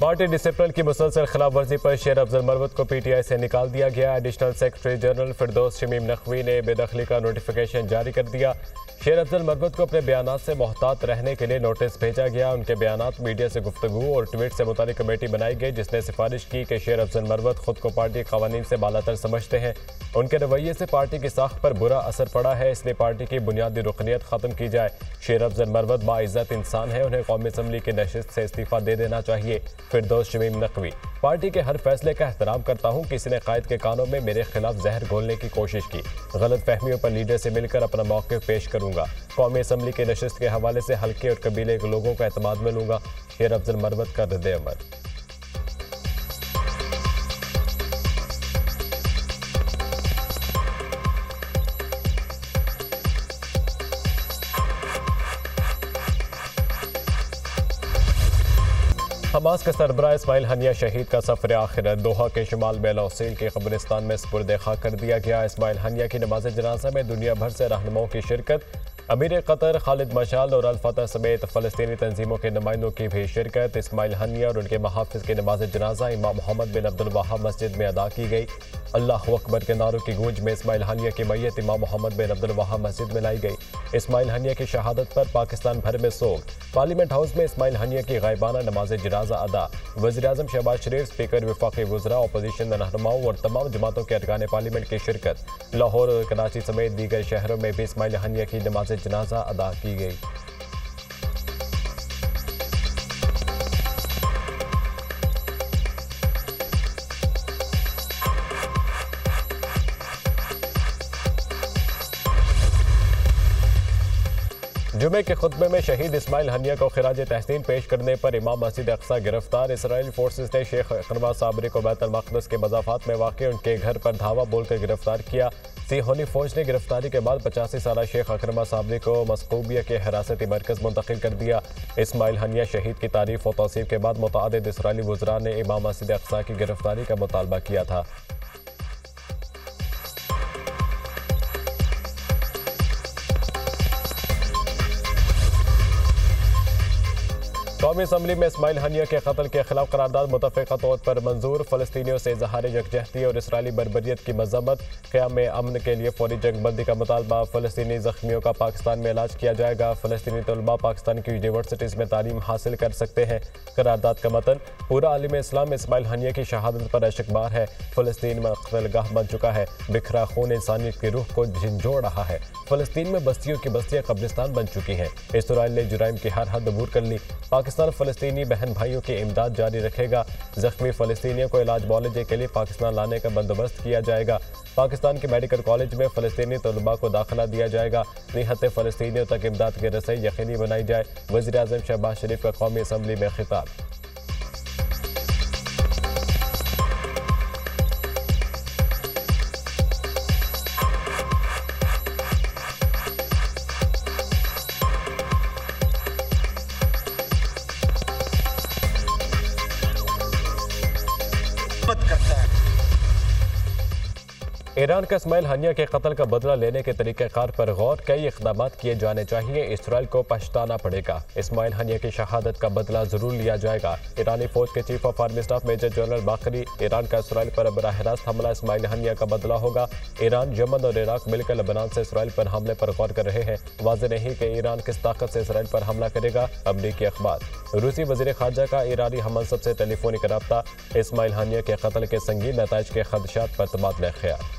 Party discipline की मुसलसल खिलाफ वर्जी पर शेर अफजल मरवत को पीटीआई से निकाल दिया गया। एडिशनल सेक्रेटरी जनरल फिरदौस शमीम नकवी ने बेदखली का नोटिफिकेशन जारी कर दिया। शेर अफजल मरवत को अपने बयानात से मोहतात रहने के लिए नोटिस भेजा गया। उनके बयानात, मीडिया से गुफ्तगू और ट्वीट से मुतालिक कमेटी बनाई गई, जिसने सिफारिश की कि शेर अफजल मरवत खुद को पार्टी कवानीन से बालातर समझते हैं। उनके रवैये से पार्टी की साख पर बुरा असर पड़ा है, इसलिए पार्टी की बुनियादी रुकनियत खत्म की जाए। शेर अफजल मरवत बाइज्जत इंसान है, उन्हें कौमी असम्बली की नशिस्त से इस्तीफा दे देना चाहिए। फिरदौस शमीम नकवी, पार्टी के हर फैसले का एहतराम करता हूँ। किसी ने कायद के कानों में मेरे खिलाफ जहर घोलने की कोशिश की, गलत फहमियों पर लीडर से मिलकर अपना मौक़िफ़ पेश करूंगा। कौमी असम्बली के नशिस्त के हवाले से हल्के और कबीले के लोगों का एतमाद में लूंगा। शेर अफजल मरवत का रद्द अमल। हमास के सरबराह इस्माइल हनिया शहीद का सफ़र आखिरत दोहा के शुमाल में लौसील के कब्रिस्तान में सुपुर्द खाक कर दिया गया। इस्माइल हनिया की नमाज जनाजा में दुनिया भर से रहनुमाओं की शिरकत। अमीर कतर खालिद मशाल और अल-फतह समेत फ़लस्तीनी तंजीमों के नुमाइंदों की भी शिरकत। इस्माइल हनिया और उनके मुहाफ़िज़ की नमाज जनाजा इमाम मोहम्मद बिन अब्दुल वहाब मस्जिद में अदा की गई। अल्लाह अकबर के नारों की गूंज में इस्माइल हनिया की मैयत इमाम मोहम्मद बिन अब्दुल वहाब मस्जिद में लाई गई। इस्माइल हनिया की शहादत पर पाकिस्तान भर में सोग। पार्लियामेंट हाउस में इस्माइल हनिया की गायबाना नमाज जनाजा अदा। वज़ीर-ए-आज़म शहबाज शरीफ, स्पीकर वफाकी वज़रा, अपोजिशन रहनुमाओं और तमाम जमातों के अरकान पार्लियामेंट की शिरकत। लाहौर और कराची समेत दीगर शहरों में भी इस्माइल हनिया की नमाज जनाजा अदा की गई। जुमे के खुतबे में शहीद इस्माइल हनिया को खिराज तहसीन पेश करने पर इमाम मस्जिद अक्सा गिरफ्तार। इसराइली फोर्सेस ने शेख अकरमा साबरी को बैतुल मक़दस के मज़ाफ़ात में वाक़ उनके घर पर धावा बोलकर गिरफ्तार किया। सिहोनी फौज ने गिरफ्तारी के बाद 85 साला शेख अकरमा साबरी को मस्कूबिया के हिरासती मरकज़ मुंतकिल कर दिया। इस्माइल हनिया शहीद की तारीफ और तौसीफ के बाद मुतअद्दिद इसराइली वज़रा ने इमाम मस्जिद अक्सा की गिरफ्तारी का मुतालबा किया था। कौमी असम्बली में इस्माइल हनिया के कत्ल के खिलाफ करारदाद मुतफ़िक़ा तौर पर मंजूर। फ़लस्तीनियों से इज़हार यकजहती और इसराइली बर्बरियत की मज़म्मत। क़याम अमन के लिए फ़ौरी जंगबंदी का मुतालबा। फ़लस्तीनी ज़ख्मियों का पाकिस्तान में इलाज किया जाएगा। फ़लस्तीनी तलबा पाकिस्तान की यूनिवर्सिटीज़ में तालीम हासिल कर सकते हैं। करारदाद का मतन, पूरा आलिम इस्लाम इस्माइल हनिया की शहादत पर अशकबार है। फ़लस्तीन में कत्लगाह बन चुका है। बिखरा खून इंसानियत की रूह को झंझोड़ रहा है। फ़लस्तीन में बस्तियों की बस्तियाँ कब्रिस्तान बन चुकी हैं। इसराइल ने जुराइम की हर हद अबूर कर ली। पाकिस्तान फ़लस्तीनी बहन भाइयों की इमदाद जारी रखेगा। ज़ख्मी फ़लस्तीनियों को इलाज मुआलजे के लिए पाकिस्तान लाने का बंदोबस्त किया जाएगा। पाकिस्तान के मेडिकल कॉलेज में फ़लस्तीनी तलबा को दाखिला दिया जाएगा। निहत्ते फ़लस्तीनियों तक इमदाद की रसाई यकीनी बनाई जाए। वज़ीर-ए-आज़म शहबाज शरीफ का कौमी असम्बली में खिताब। ईरान का इस्माइल हनिया के कत्ल का बदला लेने के तरीक़ेकार पर गौर। कई इक़दाम किए जाने चाहिए। इसराइल को पछताना पड़ेगा। इस्माइल हनिया की शहादत का बदला ज़रूर लिया जाएगा। ईरानी फ़ौज के chief of army staff major general Bagheri, Iran का इसराइल पर बराह रास्त हमला इस्माइल हनिया का बदला होगा। ईरान, यमन और इराक मिलकर लेबनान से इसराइल पर हमले पर गौर कर रहे हैं। वाज़ेह नहीं कि ईरान किस ताकत से इसराइल पर हमला करेगा। अमरीकी अखबार। रूसी वज़ीर ख़ारजा का ईरानी हममनसब से टेलीफोनिक रब्ता। इस्माइल हनिया के कत्ल के संगीन नताइज के खदशात पर तबादला ख्याल।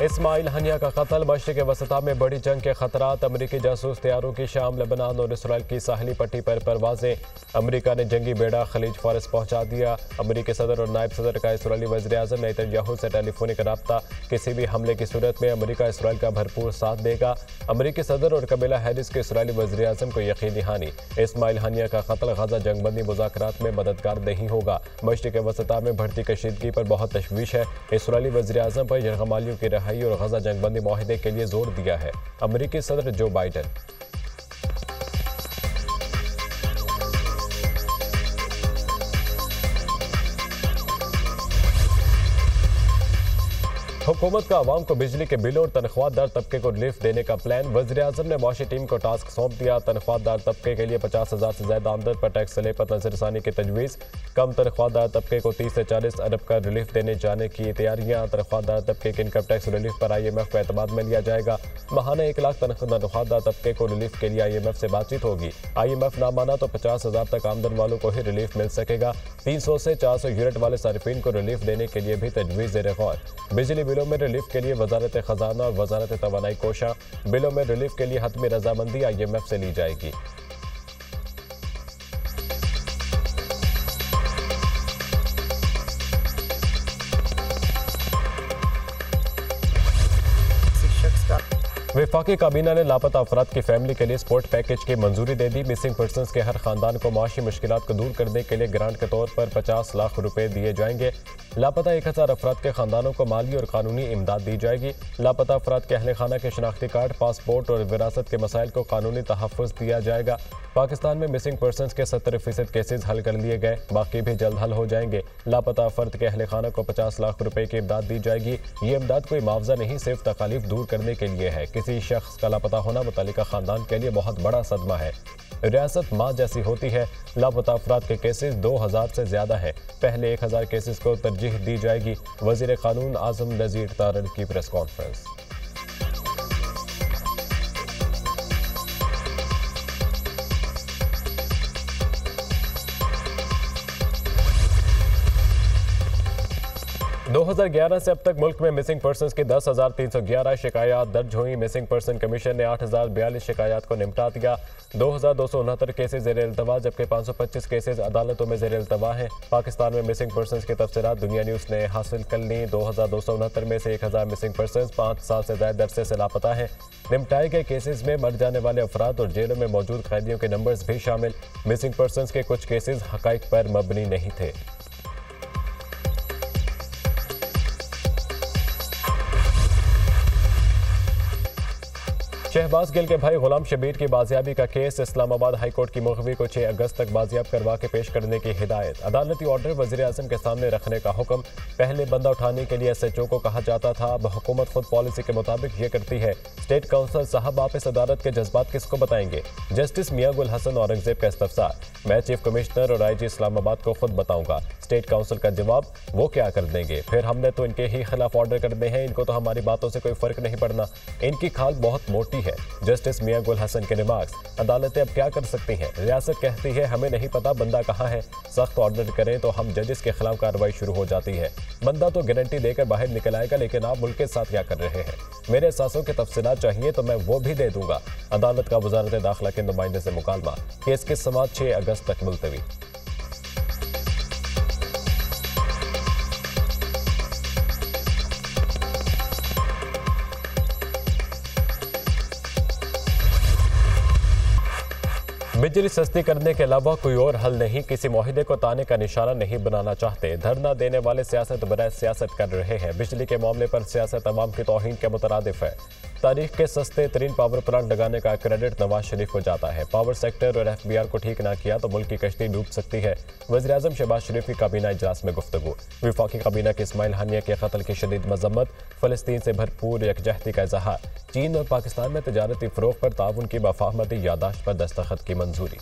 इस्माइल हनिया का कत्ल, मशरिक़ वसता में बड़ी जंग के खतरात। अमरीकी जासूस तैयारों की शाम, लेबनान और इसराइल की साहली पट्टी पर परवाजें। अमरीका ने जंगी बेड़ा खलीज फारस पहुंचा दिया। अमरीकी सदर और नायब सदर का इसराइली वज़ीर-ए-आज़म नेतन्याहू से टेलीफोनिक रब्ता। किसी भी हमले की सूरत में अमरीका इसराइल का भरपूर साथ देगा। अमरीकी सदर और कमला हैरिस के इसराइली वज़ीर-ए-आज़म को यकीन दहानी। इस्माइल हनिया का कत्ल गजा जंगबंदी मुज़ाकरात में मददगार नहीं होगा। मशरिक़ वसता में बढ़ती कशीदगी पर बहुत तशवीश है। इसराइली वज़ीर-ए-आज़म पर यरगमालियों की रहाई और गजा जंगबंदी मुआहदे के लिए जोर दिया है। अमरीकी सदर जो बाइडन। हुकूमत का आवाम को बिजली के बिलों और तनख्वाहदार तबके को रिलीफ देने का प्लान। वज़ीर-ए-आज़म ने मुआशी टीम को टास्क सौंप दिया। तनख्वाहदार तबके के लिए 50,000 से ज्यादा आमदन पर टैक्स सले पर नजरसानी की तजवीज़। कम तनख्वाहदार तबके को 30 से 40 अरब का रिलीफ देने जाने की तैयारियां। तनख्वाहदार तबके के इनकम टैक्स रिलीफ पर IMF को एतमाद में लिया जाएगा। माहाना 1 लाख तनख्वाहदार तबके को रिलीफ के लिए IMF से बातचीत होगी। IMF ना माना तो 50,000 तक आमदन वालों को ही रिलीफ मिल सकेगा। 300 से 400 यूनिट वाले सारिफीन को रिलीफ देने के लिए भी तजवीज़ ज़ेर गौर। बिजली बिलों में रिलीफ के लिए वजारत खजाना और वजारत तवानाई कोशा। बिलों में रिलीफ के लिए हतमी रजामंदी IMF से ली जाएगी। वफाकी काबीना ने लापता अफराद की फैमिली के लिए सपोर्ट पैकेज की मंजूरी दे दी। मिसिंग पर्सनस के हर खानदान को माशी मुश्किलात को दूर करने के लिए ग्रांट के तौर पर 50 लाख रुपए दिए जाएंगे। लापता 1000 अफराद के खानदानों को माली और कानूनी इमदाद दी जाएगी। लापता अफराद के अहले खाना के शनाख्ती कार्ड, पासपोर्ट और विरासत के मसाइल को कानूनी तहफ़्फ़ुज़ दिया जाएगा। पाकिस्तान में मिसिंग पर्सनस के 70% केसेज हल कर लिए गए, बाकी भी जल्द हल हो जाएंगे। लापता फर्द के अहले खाना को 50 लाख रुपए की इमदाद दी जाएगी। ये इमदाद कोई मुआवजा नहीं, सिर्फ तकालीफ दूर करने के लिए है। किसी शख्स का लापता होना मुतल्लिका खानदान के लिए बहुत बड़ा सदमा है। रियासत माँ जैसी होती है। लापता अफराद के केसेस 2000 से ज्यादा है। पहले 1000 केसेस को तरजीह दी जाएगी। वजीर कानून आजम नज़ीर तारड़ की प्रेस कॉन्फ्रेंस। दो 2011 से अब तक मुल्क में मिसिंग पर्सनस की 10,311 शिकायत दर्ज हुई। मिसिंग पर्सन कमीशन ने 8,042 शिकायत को निपटा दिया। 2,269 केसेज ज़ेर इल्तवा जबकि 525 केसेज अदालतों में ज़ेर इल्तवा हैं। पाकिस्तान में मिसिंग पर्सनस की तफसीलात दुनिया न्यूज़ ने हासिल कर ली। 2,269 में से 1,000 मिसिंग पर्सनस 5 साल से ज्यादा अरसे से लापता हैं। निपटाए गए केसेज में मर जाने वाले अफराद और जेलों में मौजूद कैदियों के नंबर्स भी शामिल। मिसिंग पर्सनस के कुछ केसेज हकाइक पर मबनी नहीं थे। शहबाज गिल के भाई गुलाम शबीर की बाजियाबी का केस। इस्लामाबाद हाई कोर्ट की मुखबी को 6 अगस्त तक बाजियाब करवा के पेश करने की हिदायत। अदालती ऑर्डर वज़ीर आज़म के सामने रखने का हुक्म। पहले बंदा उठाने के लिए SHO को कहा जाता था, अब हुकूमत खुद पॉलिसी के मुताबिक ये करती है। स्टेट काउंसिल साहब आप इस अदालत के जज्बात किसको बताएंगे? जस्टिस मियां गुल हसन औरंगजेब का इस्तफसार, मैं चीफ कमिश्नर और IG इस्लामाबाद को खुद बताऊंगा। स्टेट काउंसिल का जवाब, वो क्या कर देंगे? फिर हमने तो इनके ही खिलाफ ऑर्डर करने हैं, इनको तो हमारी बातों से कोई फर्क नहीं पड़ना, इनकी खाल बहुत मोटी है। जस्टिस मियां गुल हसन के रिमार्क्स, अदालतें अब क्या कर सकती हैं? रियासत कहती है हमें नहीं पता बंदा कहाँ है, सख्त ऑर्डर करें तो हम जजेस के खिलाफ कार्रवाई शुरू हो जाती है। बंदा तो गारंटी देकर बाहर निकल आएगा, लेकिन आप मुल्क के साथ क्या कर रहे हैं? मेरे एहसासों की तफसीलात चाहिए तो मैं वो भी दे दूंगा। अदालत का वजारत दाखिला के नुमाइंदे से मुकालमा। केस की समाअत 6 अगस्त तक मुलतवी। बिजली सस्ती करने के अलावा कोई और हल नहीं। किसी मुआहिदे को ताने का निशाना नहीं बनाना चाहते। धरना देने वाले सियासत बराए सियासत कर रहे हैं। बिजली के मामले पर सियासत अवाम की तौहीन के मुतरादिफ है। तारीख के सस्ते तरीन पावर प्लांट लगाने का क्रेडिट नवाज शरीफ को जाता है। पावर सेक्टर और FBR को ठीक ना किया तो मुल्क की कश्ती डूब सकती है। वज़ीर आज़म शहबाज शरीफ की काबीना इजलास में गुफ्तगू। वफाकी काबीना के इस्माइल हानिया के कत्ल की शदीद मजम्मत। फ़लस्तीन से भरपूर यकजहती का इजहार। चीन और पाकिस्तान में तजारती फ़रोग़ पर ताउन की मफाहमती यादाश्त पर दस्तखत की मंजूरी।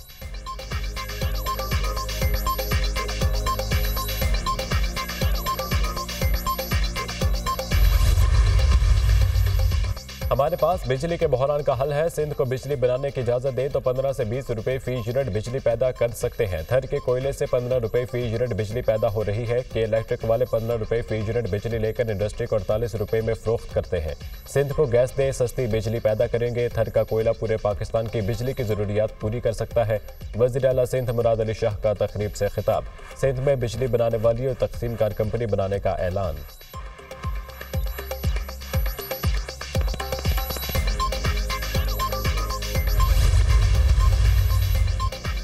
हमारे पास बिजली के बहरान का हल है। सिंध को बिजली बनाने की इजाजत दे तो 15 से 20 रुपए फी यूनिट बिजली पैदा कर सकते हैं। थर के कोयले से 15 रुपए फी यूनिट बिजली पैदा हो रही है। के इलेक्ट्रिक वाले 15 रुपए फी यूनिट बिजली लेकर इंडस्ट्री को 48 रुपए में फरोख्त करते हैं। सिंध को गैस दे सस्ती बिजली पैदा करेंगे। थर का कोयला पूरे पाकिस्तान की बिजली की जरूरियात पूरी कर सकता है। वज़ीर आला सिंध मुराद अली शाह का तकरीब से खिताब। सिंध में बिजली बनाने वाली और तकसीम कार कंपनी बनाने का ऐलान।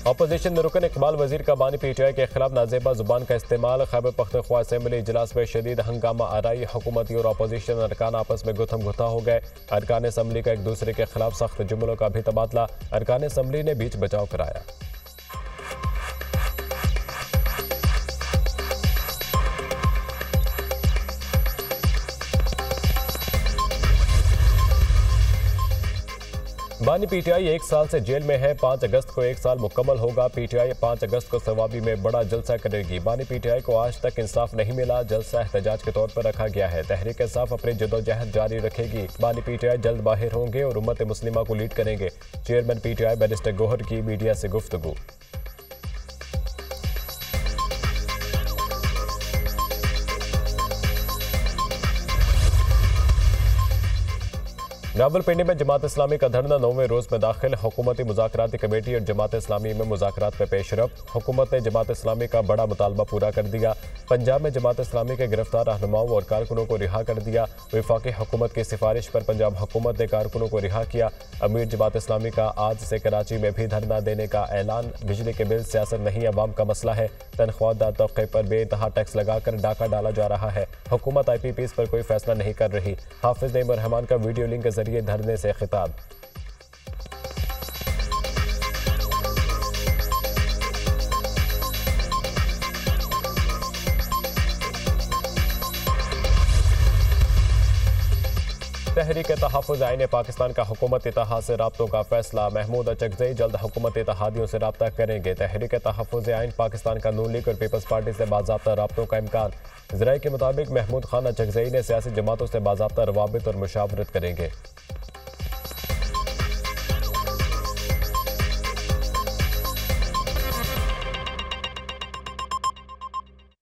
अपोजिशन में रुकन इकबाल वजीर का बानी PTI के खिलाफ नाजेबा जुबान का इस्तेमाल। खैबर पख्तूनख्वा असेंबली इजलास में शदीद हंगामा आराई। हुकूमती और अपोजिशन अरकान आपस में गुथम गुथा हो गए। अरकान असम्बली का एक दूसरे के खिलाफ सख्त जुमलों का भी तबादला। अरकान असम्बली ने बीच बचाव कराया। बानी पीटीआई 1 साल से जेल में है, 5 अगस्त को 1 साल मुकम्मल होगा। पीटीआई 5 अगस्त को सवाबी में बड़ा जलसा करेगी। बानी पीटीआई को आज तक इंसाफ नहीं मिला, जलसा एहतजाज के तौर पर रखा गया है। तहरीक इंसाफ अपनी जदोजहद जारी रखेगी। बानी पीटीआई जल्द बाहर होंगे और उम्मत मुस्लिमा को लीड करेंगे। चेयरमैन पीटीआई बैरिस्टर गौहर की मीडिया से गुफ्तगू। रावलपिंडी में जमात इस्लामी का धरना 9वें रोज में दाखिल। हुकूमती मुज़ाकराती कमेटी और जमात इस्लामी में मुज़ाकरात में पेशरफ। हुकूमत ने जमात इस्लामी का बड़ा मुतालबा पूरा कर दिया। पंजाब में जमात इस्लामी के गिरफ्तार रहनुमाओं और कारकुनों को रिहा कर दिया। वफाकी हुकूमत की सिफारिश पर पंजाब हुकूमत ने कारकुनों को रिहा किया। अमीर जमात इस्लामी का आज से कराची में भी धरना देने का ऐलान। बिजली के बिल सियासत नहीं, अवाम का मसला है। तनख्वाहदार तबके पर बेइंतहा टैक्स लगाकर डाका डाला जा रहा है। हुकूमत IPPs पर कोई फैसला नहीं कर रही। हाफिज नईम रहमान का वीडियो लिंक के जरिए धरने से खिताब। तहरीक तहफ़्फ़ुज़ आईन पाकिस्तान का हुकूमत इत्तेहाद से राब्तों का फैसला। महमूद अचकज़ई जल्द हुकूमत इत्तेहादियों से रब्ता करेंगे। तहरीक तहफ़्फ़ुज़ आईन पाकिस्तान का नून लीग और पीपल्स पार्टी से बाज़ाब्ता राब्तों का इम्कान। ज़राए के मुताबिक महमूद खान अचकज़ई ने सियासी जमातों से बाज़ाब्ता रवाबित और मुशावरत करेंगे।